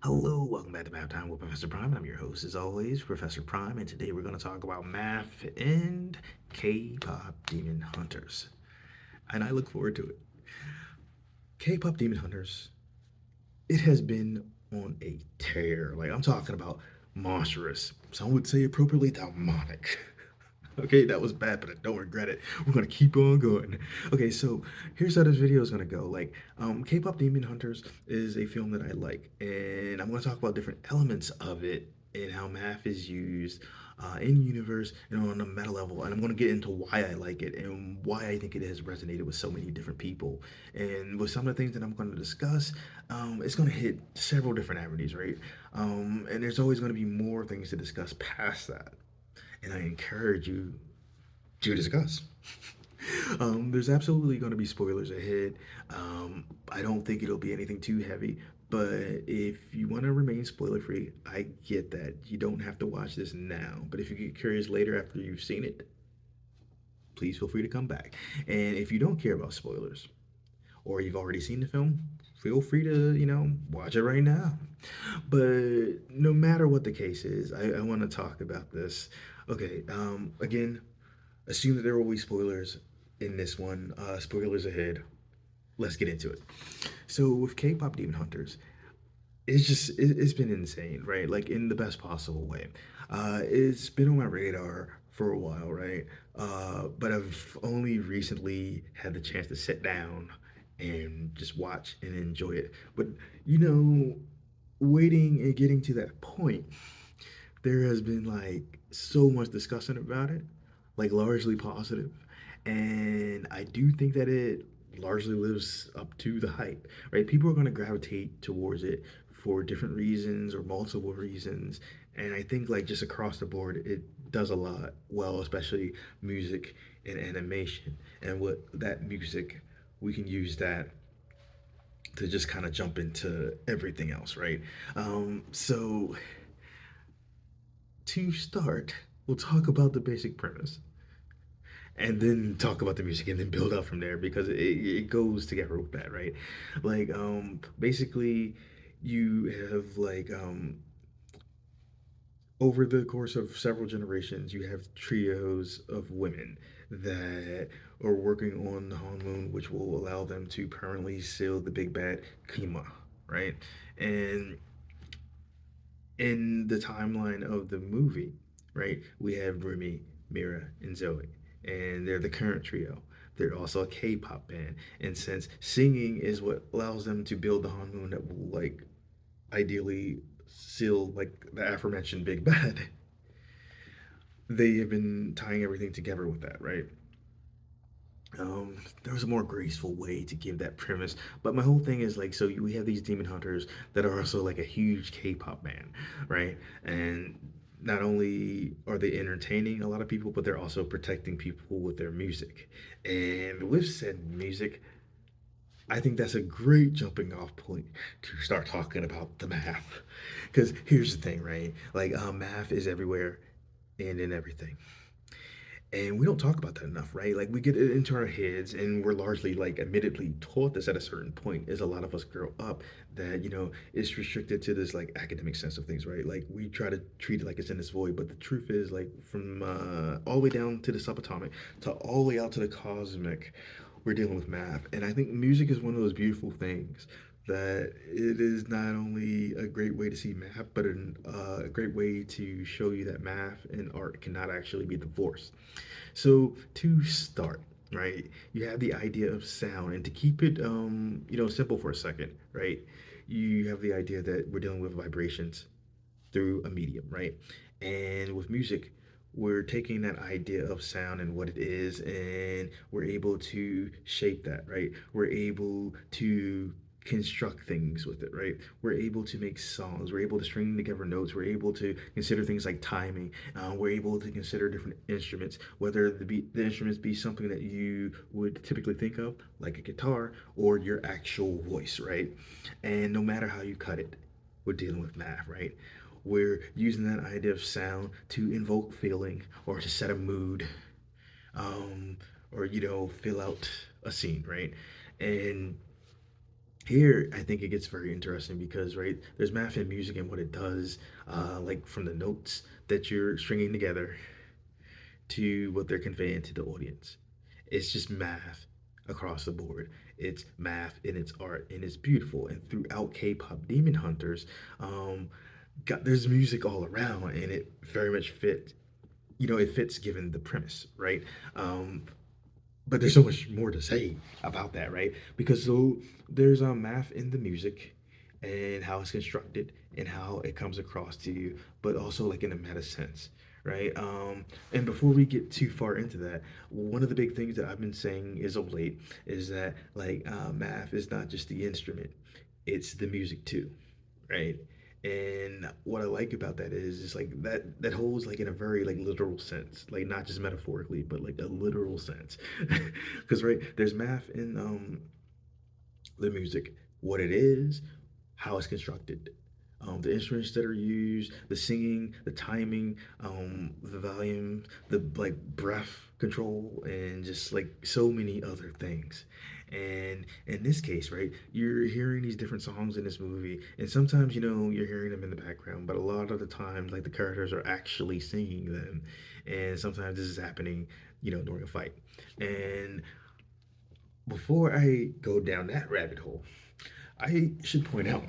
Hello, welcome back to Math Time with Professor Prime. I'm your host, as always, Professor Prime, and today we're going to talk about math and K-pop Demon Hunters. And I look forward to it. K-pop Demon Hunters, it has been on a tear. Like, I'm talking about monstrous. Some would say appropriately demonic. Okay, that was bad, but I don't regret it. We're gonna keep on going. Okay, so here's how this video is gonna go. K-pop Demon Hunters is a film that I like, and I'm gonna talk about different elements of it and how math is used in universe and on a meta level. And I'm gonna get into why I like it and why I think it has resonated with so many different people. And with some of the things that I'm gonna discuss, it's gonna hit several different avenues, right? And there's always gonna be more things to discuss past that, and I encourage you to discuss. There's absolutely going to be spoilers ahead. I don't think it'll be anything too heavy, but if you want to remain spoiler free, I get that. You don't have to watch this now, but if you get curious later after you've seen it, please feel free to come back. And if you don't care about spoilers or you've already seen the film, feel free to, watch it right now. But no matter what the case is, I want to talk about this. Okay, again, assume that there will be spoilers in this one. Spoilers ahead. Let's get into it. So with K-pop Demon Hunters, it's been insane, right? Like in the best possible way. It's been on my radar for a while, right? But I've only recently had the chance to sit down and just watch and enjoy it. But you know, waiting and getting to that point, there has been like so much discussion about it, like largely positive, and I do think that it largely lives up to the hype. Right, people are going to gravitate towards it for different reasons or multiple reasons, and I think like just across the board, it does a lot well, especially music and animation, and what that music we can use that to just kind of jump into everything else, right? So to start, we'll talk about the basic premise and then talk about the music and then build up from there because it goes together with that, right? Basically, you have over the course of several generations, you have trios of women that are working on the honeymoon, which will allow them to permanently seal the big bad Kima, right? And in the timeline of the movie, right, we have Remy, Mira, and Zoe, and they're the current trio. They're also a K-pop band, and since singing is what allows them to build the honeymoon that will ideally seal like the aforementioned big bad, they have been tying everything together with that, right? There was a more graceful way to give that premise, but my whole thing is like, so we have these demon hunters that are also like a huge K-pop band, right? And not only are they entertaining a lot of people, but they're also protecting people with their music. And with said music, I think that's a great jumping off point to start talking about the math. Because here's the thing, right? Math is everywhere and in everything, and we don't talk about that enough, right? Like we get it into our heads and we're largely like admittedly taught this at a certain point as a lot of us grow up, that it's restricted to this like academic sense of things, right? Like we try to treat it like it's in this void, but the truth is like from all the way down to the subatomic to all the way out to the cosmic, we're dealing with math. And I think music is one of those beautiful things that it is not only a great way to see math, but a great way to show you that math and art cannot actually be divorced. So to start, right, you have the idea of sound, and to keep it, simple for a second, right, you have the idea that we're dealing with vibrations through a medium, right, and with music, we're taking that idea of sound and what it is, and we're able to shape that, right? We're able to construct things with it, right? We're able to make songs. We're able to string together notes. We're able to consider things like timing. We're able to consider different instruments, whether the instruments be something that you would typically think of, like a guitar, or your actual voice, right? And no matter how you cut it, we're dealing with math, right? We're using that idea of sound to invoke feeling or to set a mood, um, or fill out a scene, right? And Here I think it gets very interesting because right there's math in music and what it does, like from the notes that you're stringing together to what they're conveying to the audience. It's just math across the board. It's math and it's art and it's beautiful. And throughout K-pop Demon Hunters, um, there's music all around and it very much fits. You know, it fits given the premise, right? But there's so much more to say about that, right? Because so there's math in the music and how it's constructed and how it comes across to you, but also like in a meta sense, right? And before we get too far into that, one of the big things that I've been saying is of late is that like math is not just the instrument, it's the music too, right? And what I like about that is like that holds like in a very like literal sense, like not just metaphorically, but like a literal sense. Because right, there's math in the music, what it is, how it's constructed, the instruments that are used, the singing, the timing, the volume, the like breath control, and just like so many other things. And in this case, right, you're hearing these different songs in this movie, and sometimes you know you're hearing them in the background, but a lot of the times, like the characters are actually singing them, and sometimes this is happening, you know, during a fight. And before I go down that rabbit hole, I should point out,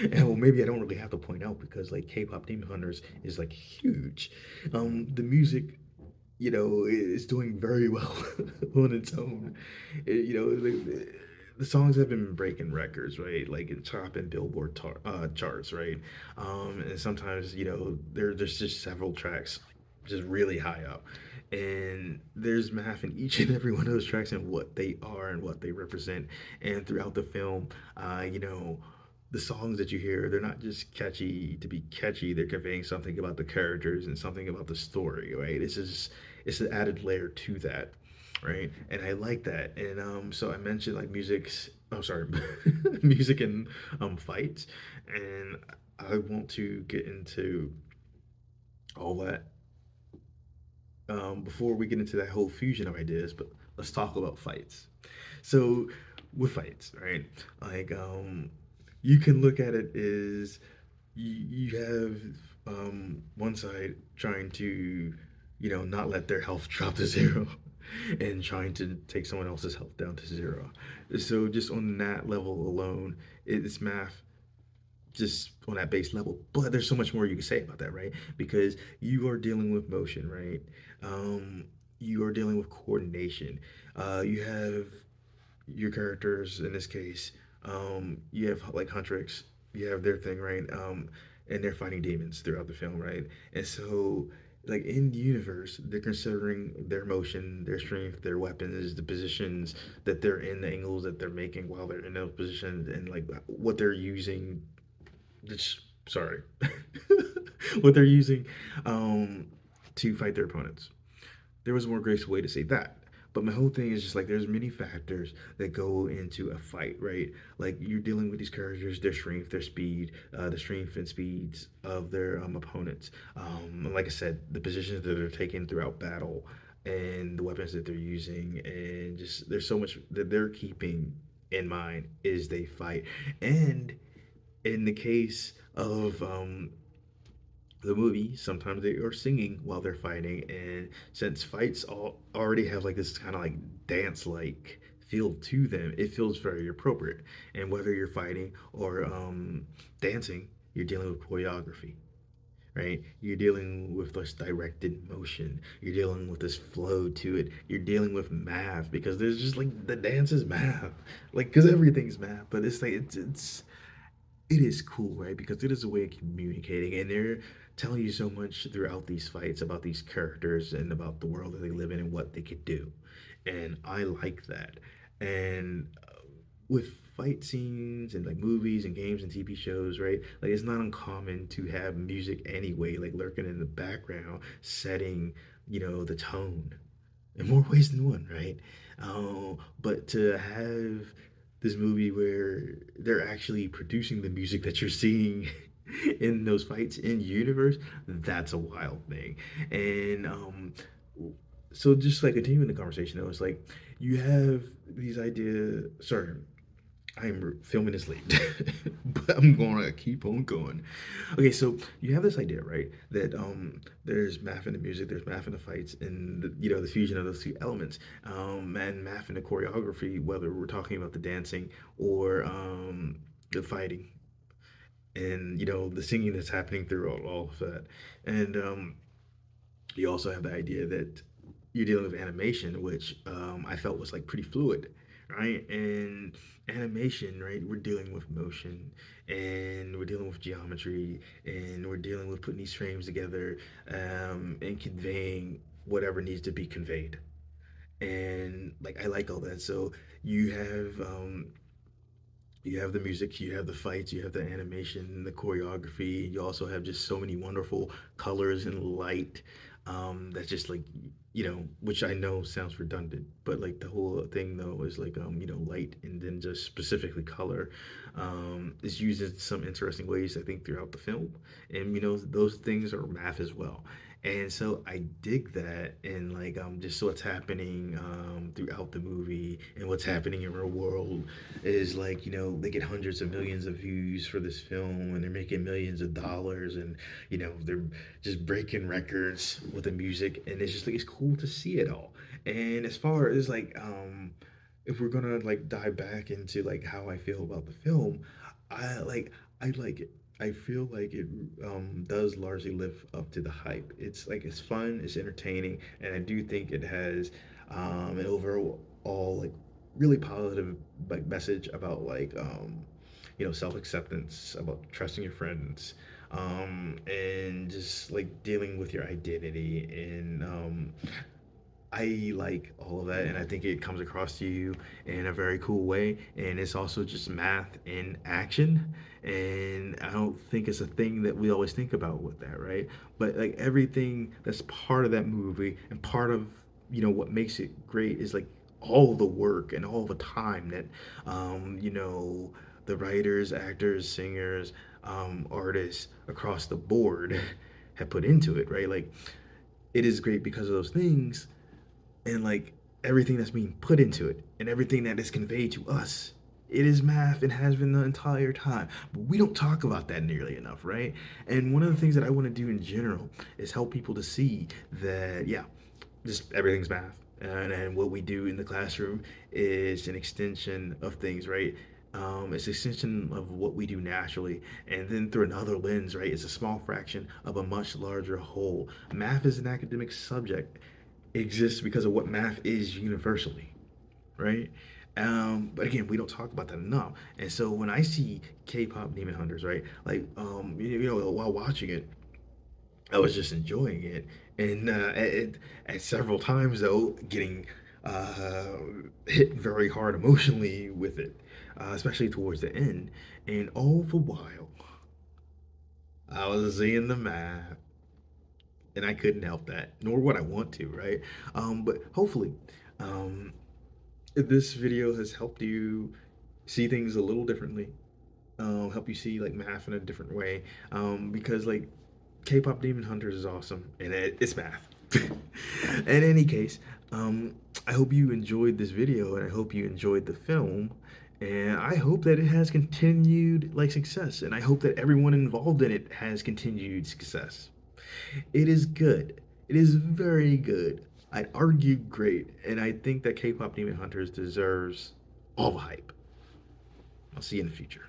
and well, maybe I don't really have to point out because like K-pop Demon Hunters is like huge. The music, you know, is doing very well on its own. You know, the songs have been breaking records, right? Like in top and Billboard charts, right? And sometimes you know there's just several tracks just really high up, and there's math in each and every one of those tracks and what they are and what they represent. And throughout the film, you know, the songs that you hear, they're not just catchy to be catchy. They're conveying something about the characters and something about the story, right? It's an added layer to that, right? And I like that. And so I mentioned like music's. Oh, sorry, music and fights, and I want to get into all that before we get into that whole fusion of ideas. But let's talk about fights. So with fights, right? Like you can look at it as you have one side trying to, you know, not let their health drop to zero, and trying to take someone else's health down to zero. So just on that level alone, it's math just on that base level. But there's so much more you can say about that, right? Because you are dealing with motion, right? You are dealing with coordination. You have your characters in this case. You have like Huntrix. You have their thing, right? And they're fighting demons throughout the film, right? And so, like in the universe, they're considering their motion, their strength, their weapons, the positions that they're in, the angles that they're making while they're in those positions, and like what they're using sorry, what they're using um, to fight their opponents. There was a more graceful way to say that. But my whole thing is just like there's many factors that go into a fight, right? Like you're dealing with these characters, their strength, their speed, the strength and speeds of their opponents. And like I said, the positions that they're taking throughout battle and the weapons that they're using, and just there's so much that they're keeping in mind as they fight. And in the case of the movie, sometimes they are singing while they're fighting, and since fights already have like this kind of like dance like feel to them, it feels very appropriate. And whether you're fighting or dancing, you're dealing with choreography, right? You're dealing with this directed motion. You're dealing with this flow to it. You're dealing with math because there's just like the dance is math, like because everything's math. But it's like it is cool, right? Because it is a way of communicating, and they're telling you so much throughout these fights about these characters and about the world that they live in and what they could do. And I like that. And with fight scenes and like movies and games and TV shows, right? Like it's not uncommon to have music anyway, like lurking in the background, setting, you know, the tone in more ways than one, right? But to have this movie where they're actually producing the music that you're seeing in those fights in universe, that's a wild thing. And so just like continuing the conversation, though, it's like you have these ideas. Sorry, I'm filming this late, but I'm gonna keep on going. Okay, so you have this idea, right? That there's math in the music, there's math in the fights, and the fusion of those two elements, and math in the choreography, whether we're talking about the dancing or the fighting, and the singing that's happening through all of that, and you also have the idea that you're dealing with animation, which I felt was like pretty fluid, right? And animation, right? We're dealing with motion, and we're dealing with geometry, and we're dealing with putting these frames together, and conveying whatever needs to be conveyed. And like I like all that. So you have the music, you have the fights, you have the animation, the choreography. You also have just so many wonderful colors and light. That's just like which I know sounds redundant, but like the whole thing though is like light and then just specifically color is used in some interesting ways I think throughout the film, and those things are math as well. And so I dig that, and like just what's happening throughout the movie and what's happening in real world is like they get hundreds of millions of views for this film, and they're making millions of dollars, and they're just breaking records with the music, and it's just like it's cool to see it all. And as far as like if we're gonna like dive back into like how I feel about the film, I like it. I feel like it does largely live up to the hype. It's like it's fun, it's entertaining, and I do think it has an overall like really positive like message about like self acceptance, about trusting your friends, and just like dealing with your identity. And I like all of that, and I think it comes across to you in a very cool way. And it's also just math in action, and I don't think it's a thing that we always think about with that, right? But like everything that's part of that movie and part of what makes it great is like all the work and all the time that the writers, actors, singers, artists across the board have put into it, right? Like it is great because of those things, and like everything that's being put into it and everything that is conveyed to us, it is math and has been the entire time, but we don't talk about that nearly enough, right? And one of the things that I want to do in general is help people to see that, yeah, just everything's math, and what we do in the classroom is an extension of things, right? It's an extension of what we do naturally, and then through another lens, right? It's a small fraction of a much larger whole. Math is an academic subject, exists because of what math is universally, right? But again, we don't talk about that enough. And so when I see K-pop Demon Hunters, right, like while watching it, I was just enjoying it, and at several times though, getting uh, hit very hard emotionally with it, especially towards the end. And all the while, I was seeing the math, and I couldn't help that, nor would I want to, right? But hopefully, um, this video has helped you see things a little differently, help you see like math in a different way, because like K-pop Demon Hunters is awesome, and it's math. In any case, I hope you enjoyed this video, and I hope you enjoyed the film, and I hope that it has continued like success, and I hope that everyone involved in it has continued success. It is good. It is very good. I'd argue great, and I think that K-pop Demon Hunters deserves all the hype. I'll see you in the future.